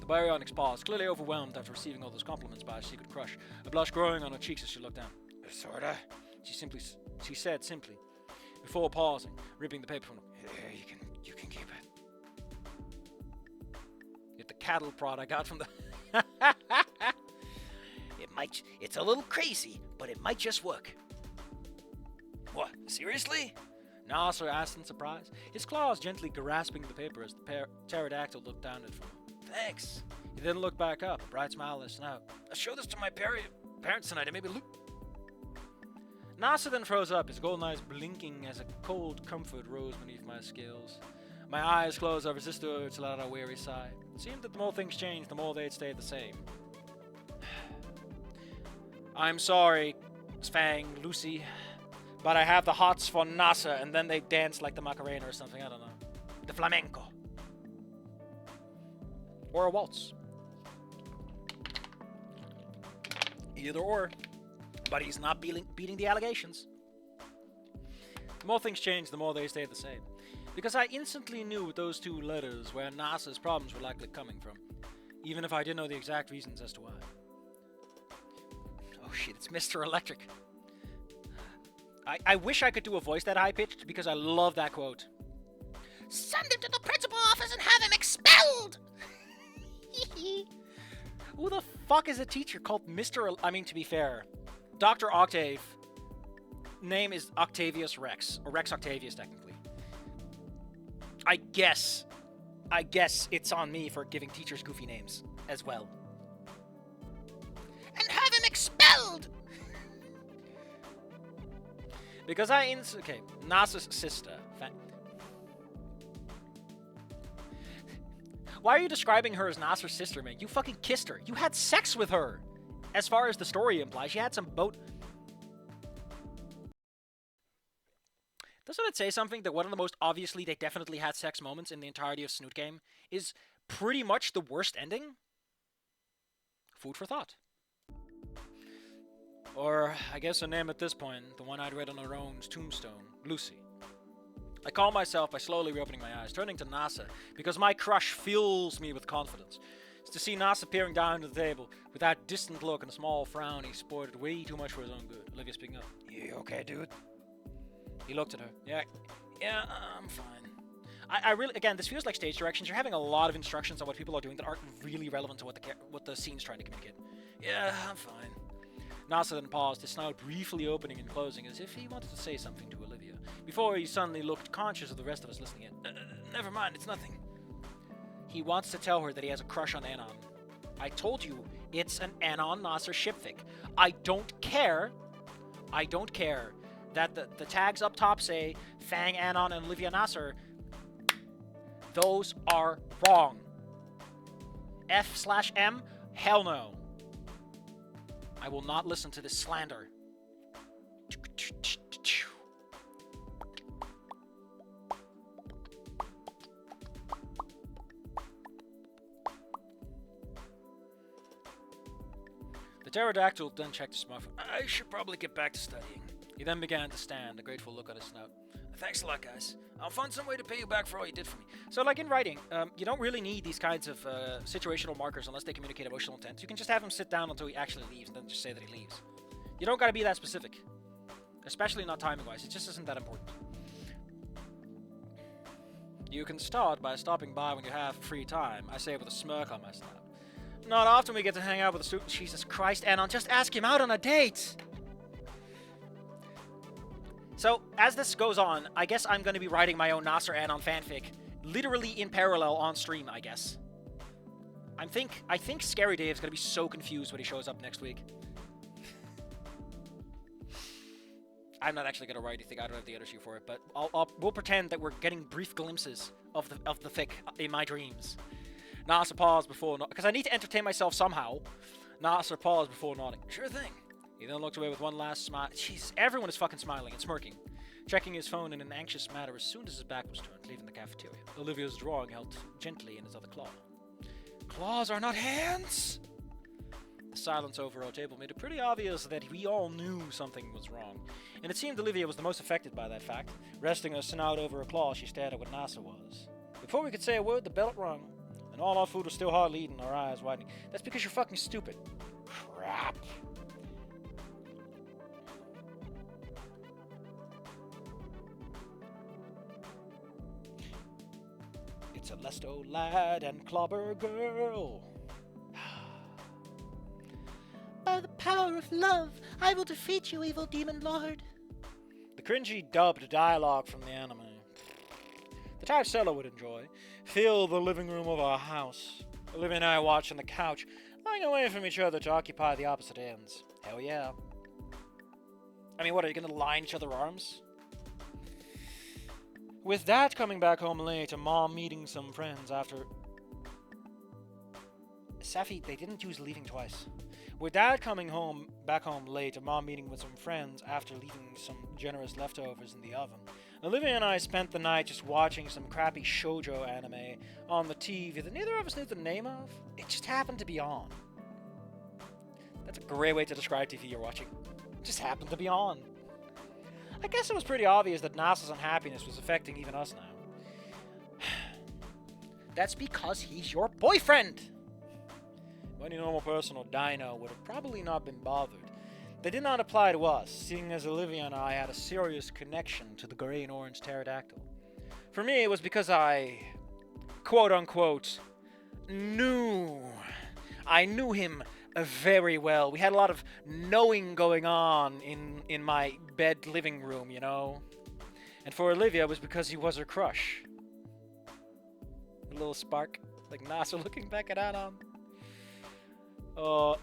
baryonyx paused, clearly overwhelmed after receiving all those compliments by a secret crush, a blush growing on her cheeks as she looked down. Sorta, she said simply, before pausing, ripping the paper from her. You can keep it. Get the cattle prod I got from the... It's a little crazy, but it might just work. What, seriously? Nasser asked in surprise, his claws gently grasping the paper as the pterodactyl looked down at him. Thanks. He then looked back up, a bright smile on his snout. I'll show this to my parents tonight and maybe Luke. Nasser then froze up, his golden eyes blinking as a cold comfort rose beneath my scales. My eyes closed, I resisted to let out a weary sigh. It seemed that the more things changed, the more they'd stayed the same. I'm sorry, Fang, Lucy, but I have the hots for Nasser, and then they dance like the Macarena or something, I don't know. The flamenco. Or a waltz. Either or. But he's not beating the allegations. The more things changed, the more they stayed the same. Because I instantly knew with those two letters where Nasser's problems were likely coming from. Even if I didn't know the exact reasons as to why. Oh shit, it's Mr. Electric. I wish I could do a voice that high-pitched because I love that quote. Send him to the principal office and have him expelled! Who the fuck is a teacher called Mr. I mean, to be fair, Dr. Octave, name is Octavius Rex, or Rex Octavius, technically. I guess it's on me for giving teachers goofy names as well. And have him expelled! Because okay, Nasser's sister. Why are you describing her as Nasser's sister, man? You fucking kissed her. You had sex with her. As far as the story implies, you had some boat... Doesn't it say something that one of the most obviously they definitely had sex moments in the entirety of Snoot Game is pretty much the worst ending? Food for thought. Or, I guess her name at this point, the one I'd read on her own tombstone, Lucy. I calm myself by slowly reopening my eyes, turning to Nasser, because my crush fills me with confidence. It's to see Nasser peering down to the table, with that distant look and a small frown he sported way too much for his own good. Olivia speaking up. You okay, dude? He looked at her. Yeah, I'm fine. I really, again, this feels like stage directions. You're having a lot of instructions on what people are doing that aren't really relevant to what the scene's trying to communicate. Yeah, I'm fine. Nasser then paused, his snout briefly opening and closing as if he wanted to say something to Olivia, before he suddenly looked conscious of the rest of us listening in. Never mind, it's nothing. He wants to tell her that he has a crush on Anon. I told you, it's an Anon Nasser shipfic. I don't care that the tags up top say Fang Anon and Olivia Nasser. Those are wrong. F/M? Hell no. I will not listen to this slander. The pterodactyl then checked his smartphone. I should probably get back to studying. He then began to stand, a grateful look on his snout. Thanks a lot, guys. I'll find some way to pay you back for all you did for me. So, like in writing, you don't really need these kinds of situational markers unless they communicate emotional intent. You can just have him sit down until he actually leaves, and then just say that he leaves. You don't gotta be that specific. Especially not timing-wise. It just isn't that important. You can start by stopping by when you have free time, I say with a smirk on my snout. Not often we get to hang out with a student. Jesus Christ, Anon, just ask him out on a date! So, as this goes on, I guess I'm going to be writing my own Nasser Anon fanfic, literally in parallel on stream, I guess. I think Scary Dave's going to be so confused when he shows up next week. I'm not actually going to write anything, I don't have the energy for it, but we'll pretend that we're getting brief glimpses of the fic in my dreams. Nasser paused before because I need to entertain myself somehow. Nasser paused before nodding. Sure thing. He then looked away with one last smile. Jeez, everyone is fucking smiling and smirking. Checking his phone in an anxious manner as soon as his back was turned, leaving the cafeteria. Olivia's drawing held gently in his other claw. Claws are not hands! The silence over our table made it pretty obvious that we all knew something was wrong. And it seemed Olivia was the most affected by that fact. Resting her snout over her claw, she stared at what Nasser was. Before we could say a word, the bell rung. A and all our food was still hardly eaten, our eyes widening. That's because you're fucking stupid. Crap. It's a Lesto lad and Clobber girl. By the power of love, I will defeat you, evil demon lord. The cringy dubbed dialogue from the anime. The type Stella would enjoy. Fill the living room of our house. Olivia and I watch on the couch, lying away from each other to occupy the opposite ends. Hell yeah. I mean, what, are you gonna line each other's arms? With Dad coming back home late and Mom meeting some friends after... Safi, they didn't use leaving twice. With Dad coming back home late and Mom meeting with some friends after leaving some generous leftovers in the oven, Olivia and I spent the night just watching some crappy shoujo anime on the TV that neither of us knew the name of. It just happened to be on. That's a great way to describe TV you're watching. It just happened to be on. I guess it was pretty obvious that NASA's unhappiness was affecting even us now. That's because he's your boyfriend! Any normal person or dino would have probably not been bothered. They did not apply to us, seeing as Olivia and I had a serious connection to the gray and orange pterodactyl. For me, it was because I, quote-unquote, knew. I knew him very well. We had a lot of knowing going on in my bed living room, you know? And for Olivia, it was because he was her crush. A little spark, like NASA looking back at Adam. Oh,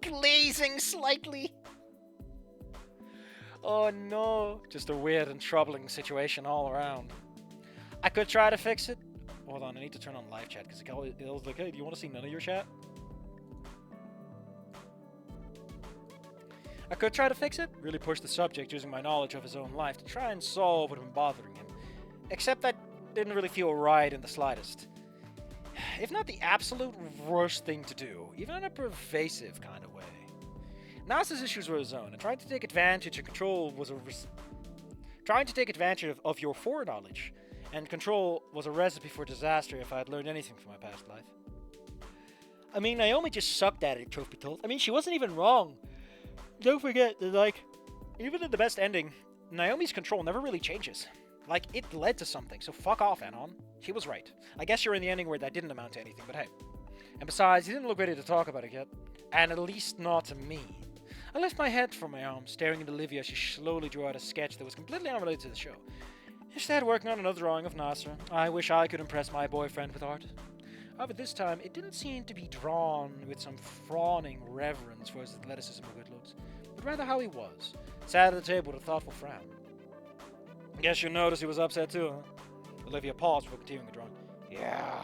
glazing slightly. Oh no, just a weird and troubling situation all around. I could try to fix it. Hold on, I need to turn on live chat because it was like, hey, do you want to see none of your chat? I could try to fix it, really push the subject using my knowledge of his own life to try and solve what had been bothering him. Except that didn't really feel right in the slightest. If not the absolute worst thing to do, even in a pervasive kind of way. NASA's issues were his own, and trying to take advantage of control was trying to take advantage of your foreknowledge and control was a recipe for disaster if I had learned anything from my past life. I mean, Naomi just sucked at it, truth be told. I mean, she wasn't even wrong. Don't forget that, like, even in the best ending, Naomi's control never really changes. Like, it led to something, so fuck off, Anon. She was right. I guess you're in the ending where that didn't amount to anything, but hey. And besides, he didn't look ready to talk about it yet. And at least not to me. I left my head from my arm, staring at Olivia as she slowly drew out a sketch that was completely unrelated to the show. Instead, working on another drawing of Nasser. I wish I could impress my boyfriend with art. However, this time, it didn't seem to be drawn with some fawning reverence for his athleticism or good looks, but rather how he was, sat at the table with a thoughtful frown. Guess you noticed he was upset too, huh? Olivia paused before continuing the drawing. Yeah.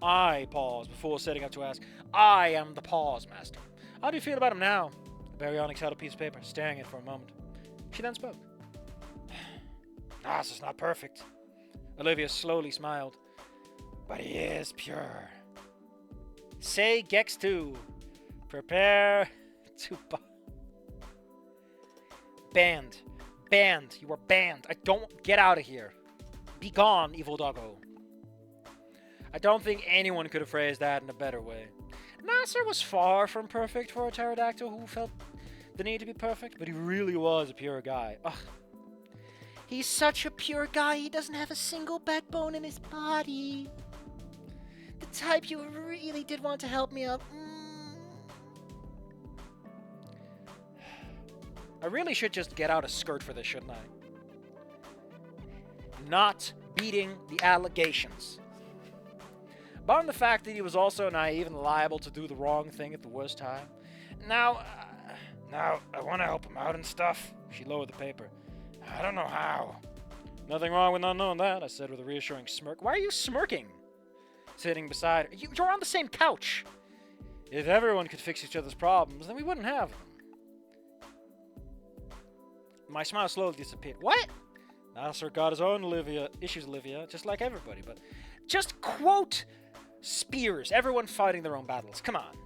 I paused before setting up to ask, I am the pause master. How do you feel about him now? Baryonyx held a piece of paper, staring at it for a moment. She then spoke. Nas is not perfect. Olivia slowly smiled. But he is pure. Say Gex 2. Prepare to Banned. Banned. You are banned. I don't... Get out of here. Be gone, evil doggo. I don't think anyone could have phrased that in a better way. Nasser was far from perfect for a pterodactyl who felt the need to be perfect, but he really was a pure guy. Ugh. He's such a pure guy, he doesn't have a single backbone in his body. The type you really did want to help me up. I really should just get out a skirt for this, shouldn't I? Not beating the allegations. Barring the fact that he was also naive and liable to do the wrong thing at the worst time. Now, I want to help him out and stuff. She lowered the paper. I don't know how. Nothing wrong with not knowing that, I said with a reassuring smirk. Why are you smirking? Sitting beside her. You're on the same couch. If everyone could fix each other's problems, then we wouldn't have them. My smile slowly disappeared. What? Nasser got his own issues, Olivia, just like everybody, but just quote Spears. Everyone fighting their own battles. Come on.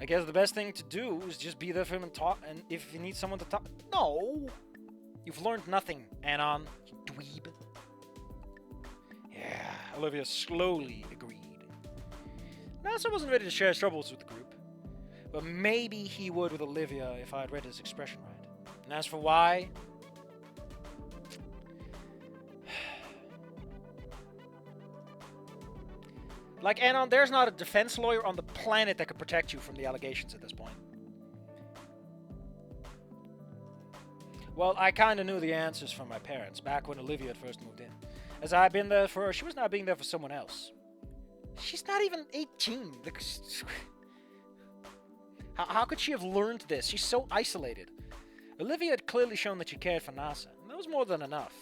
I guess the best thing to do is just be there for him and talk, and if you need someone to talk... No! You've learned nothing, Anon, you dweeb. Yeah, Olivia slowly agreed. NASA wasn't ready to share his troubles with the group, but maybe he would with Olivia if I had read his expression right. And as for why... Like, Anon, there's not a defense lawyer on the planet that could protect you from the allegations at this point. Well, I kind of knew the answers from my parents back when Olivia had first moved in. As I had been there for her, she was not being there for someone else. She's not even 18. How could she have learned this? She's so isolated. Olivia had clearly shown that she cared for NASA, and that was more than enough.